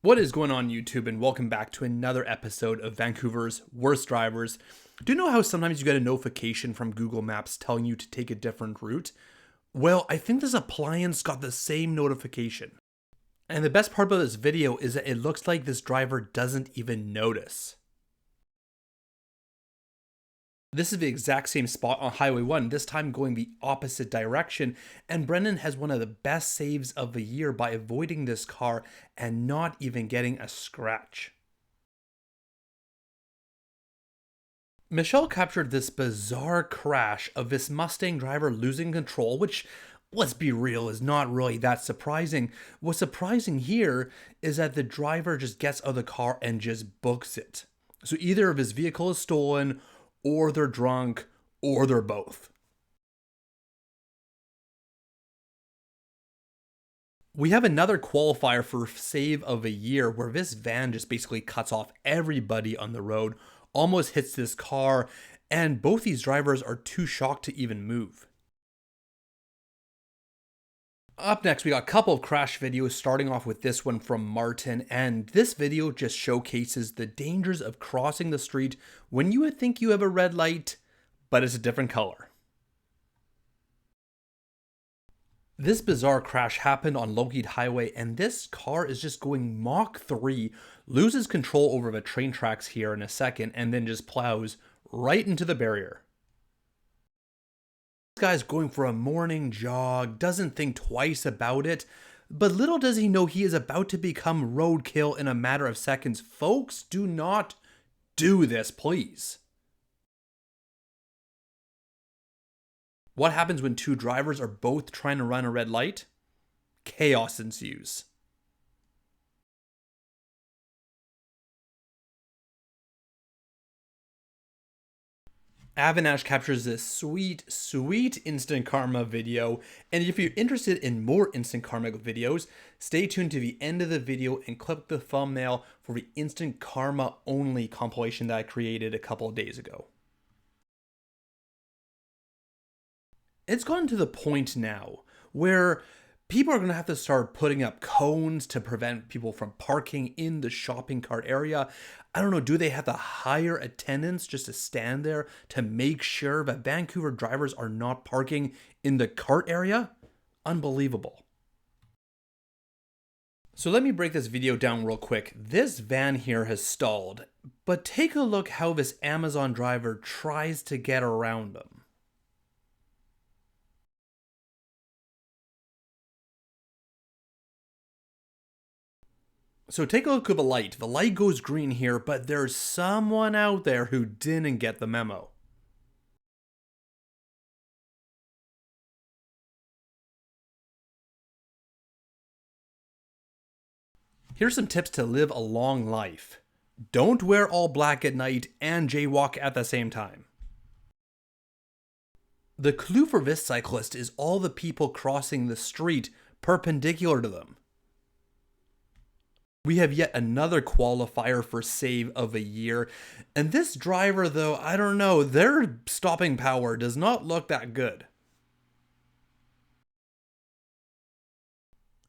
What is going on YouTube, and welcome back to another episode of Vancouver's Worst Drivers. Do you know how sometimes you get a notification from Google Maps telling you to take a different route? Well, I think this appliance got the same notification. And the best part about this video is that it looks like this driver doesn't even notice. This is the exact same spot on Highway 1, this time going the opposite direction, and Brendan has one of the best saves of the year by avoiding this car and not even getting a scratch. Michelle captured this bizarre crash of this Mustang driver losing control, which, let's be real, is not really that surprising. What's surprising here is that the driver just gets out of the car and just books it. So either of his vehicle is stolen, or they're drunk, or they're both. We have another qualifier for save of a year where this van just basically cuts off everybody on the road, almost hits this car, and both these drivers are too shocked to even move. Up next, we got a couple of crash videos, starting off with this one from Martin, and this video just showcases the dangers of crossing the street when you would think you have a red light, but it's a different color. This bizarre crash happened on Lougheed Highway, and this car is just going Mach 3, loses control over the train tracks here in a second, and then just plows right into the barrier. This guy's going for a morning jog, doesn't think twice about it, but little does he know he is about to become roadkill in a matter of seconds. Folks, do not do this, please. What happens when two drivers are both trying to run a red light? Chaos ensues. Avinash captures this sweet instant karma video, and if you're interested in more instant karma videos, stay tuned to the end of the video and click the thumbnail for the instant karma only compilation that I created a couple of days ago. It's gotten to the point now where people are going to have to start putting up cones to prevent people from parking in the shopping cart area. I don't know, do they have to hire attendants just to stand there to make sure that Vancouver drivers are not parking in the cart area? Unbelievable. So let me break this video down real quick. This van here has stalled, but take a look how this Amazon driver tries to get around them. So take a look at the light. The light goes green here, but there's someone out there who didn't get the memo. Here's some tips to live a long life. Don't wear all black at night and jaywalk at the same time. The clue for this cyclist is all the people crossing the street perpendicular to them. We have yet another qualifier for save of a year, and this driver though, I don't know, their stopping power does not look that good.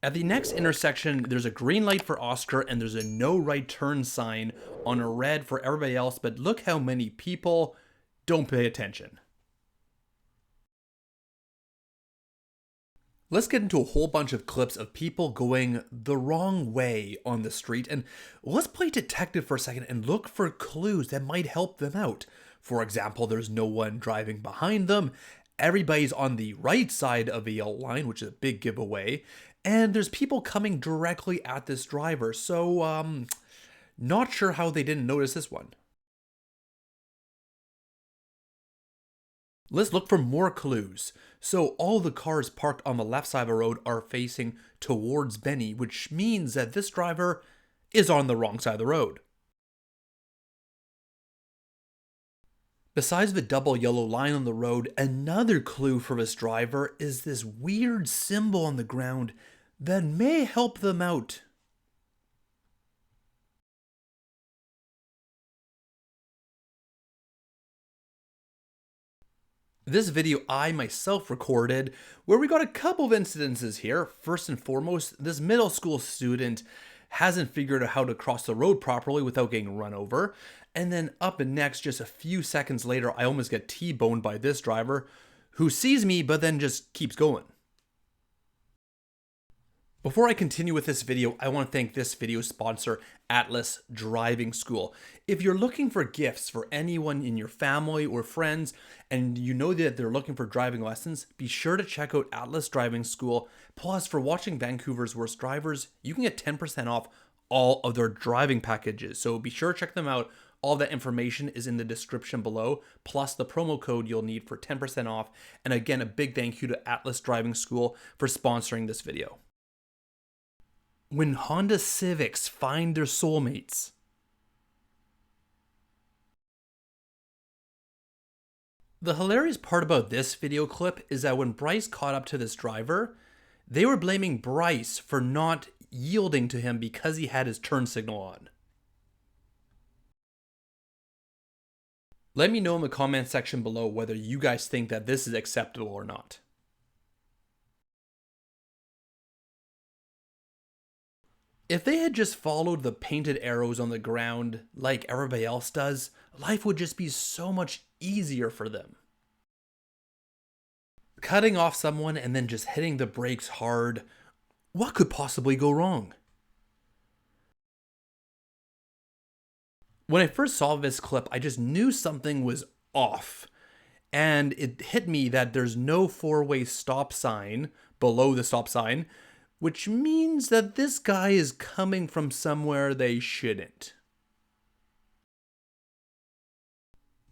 At the next intersection, there's a green light for Oscar and there's a no right turn sign on a red for everybody else, but look how many people don't pay attention. Let's get into a whole bunch of clips of people going the wrong way on the street, and let's play detective for a second and look for clues that might help them out. For example, there's no one driving behind them, everybody's on the right side of the yellow line, which is a big giveaway, and there's people coming directly at this driver, so not sure how they didn't notice this one. Let's look for more clues. So all the cars parked on the left side of the road are facing towards Benny, which means that this driver is on the wrong side of the road. Besides the double yellow line on the road, another clue for this driver is this weird symbol on the ground that may help them out. This video I myself recorded where we got a couple of incidences here. First and foremost, this middle school student hasn't figured out how to cross the road properly without getting run over. And then up next, just a few seconds later, I almost get T-boned by this driver who sees me but then just keeps going. Before I continue with this video, I want to thank this video sponsor, Atlas Driving School. If you're looking for gifts for anyone in your family or friends, and you know that they're looking for driving lessons, be sure to check out Atlas Driving School. Plus, for watching Vancouver's Worst Drivers, you can get 10% off all of their driving packages. So be sure to check them out. All that information is in the description below, plus the promo code you'll need for 10% off. And again, a big thank you to Atlas Driving School for sponsoring this video. When Honda Civics find their soulmates. The hilarious part about this video clip is that when Bryce caught up to this driver, they were blaming Bryce for not yielding to him because he had his turn signal on. Let me know in the comment section below whether you guys think that this is acceptable or not. If they had just followed the painted arrows on the ground like everybody else does, life would just be so much easier for them. Cutting off someone and then just hitting the brakes hard, what could possibly go wrong? When I first saw this clip, I just knew something was off. And it hit me that there's no four-way stop sign below the stop sign, which means that this guy is coming from somewhere they shouldn't.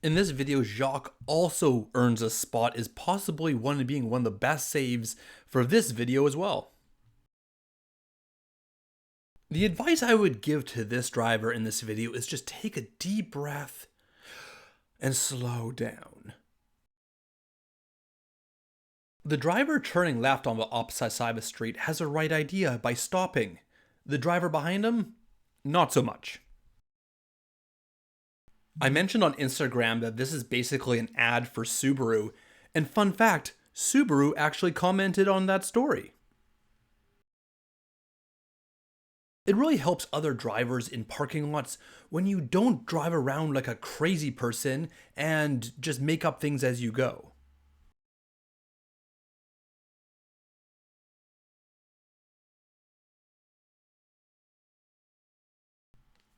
In this video, Jacques also earns a spot as possibly being one of the best saves for this video as well. The advice I would give to this driver in this video is just take a deep breath and slow down. The driver turning left on the opposite side of the street has a right idea by stopping. The driver behind him, not so much. I mentioned on Instagram that this is basically an ad for Subaru, and fun fact, Subaru actually commented on that story. It really helps other drivers in parking lots when you don't drive around like a crazy person and just make up things as you go.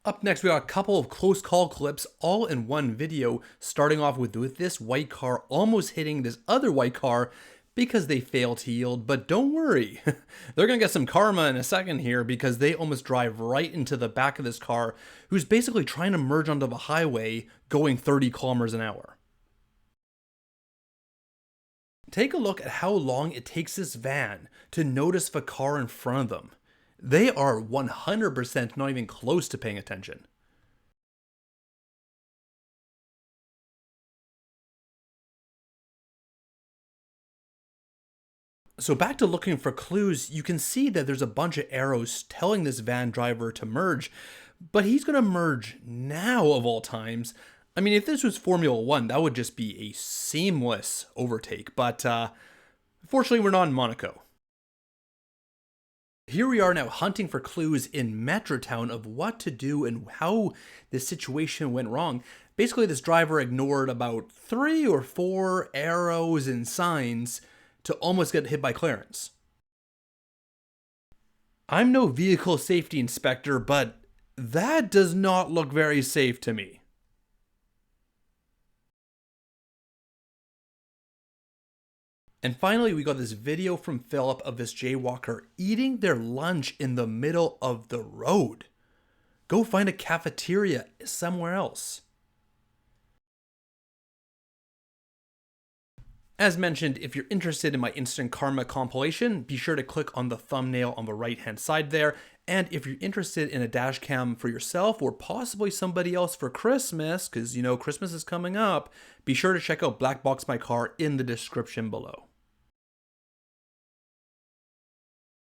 Up next, we got a couple of close call clips all in one video, starting off with this white car almost hitting this other white car because they failed to yield. But don't worry, they're going to get some karma in a second here because they almost drive right into the back of this car who's basically trying to merge onto the highway going 30 kilometers an hour. Take a look at how long it takes this van to notice the car in front of them. They are 100% not even close to paying attention. So back to looking for clues, you can see that there's a bunch of arrows telling this van driver to merge, but he's going to merge now of all times. I mean, if this was Formula 1, that would just be a seamless overtake, but fortunately we're not in Monaco. Here we are now hunting for clues in Metrotown of what to do and how this situation went wrong. Basically, this driver ignored about 3 or 4 arrows and signs to almost get hit by Clarence. I'm no vehicle safety inspector, but that does not look very safe to me. And finally, we got this video from Philip of this jaywalker eating their lunch in the middle of the road. Go find a cafeteria somewhere else. As mentioned, if you're interested in my Instant Karma compilation, be sure to click on the thumbnail on the right-hand side there. And if you're interested in a dash cam for yourself or possibly somebody else for Christmas, because you know Christmas is coming up, be sure to check out Black Box My Car in the description below.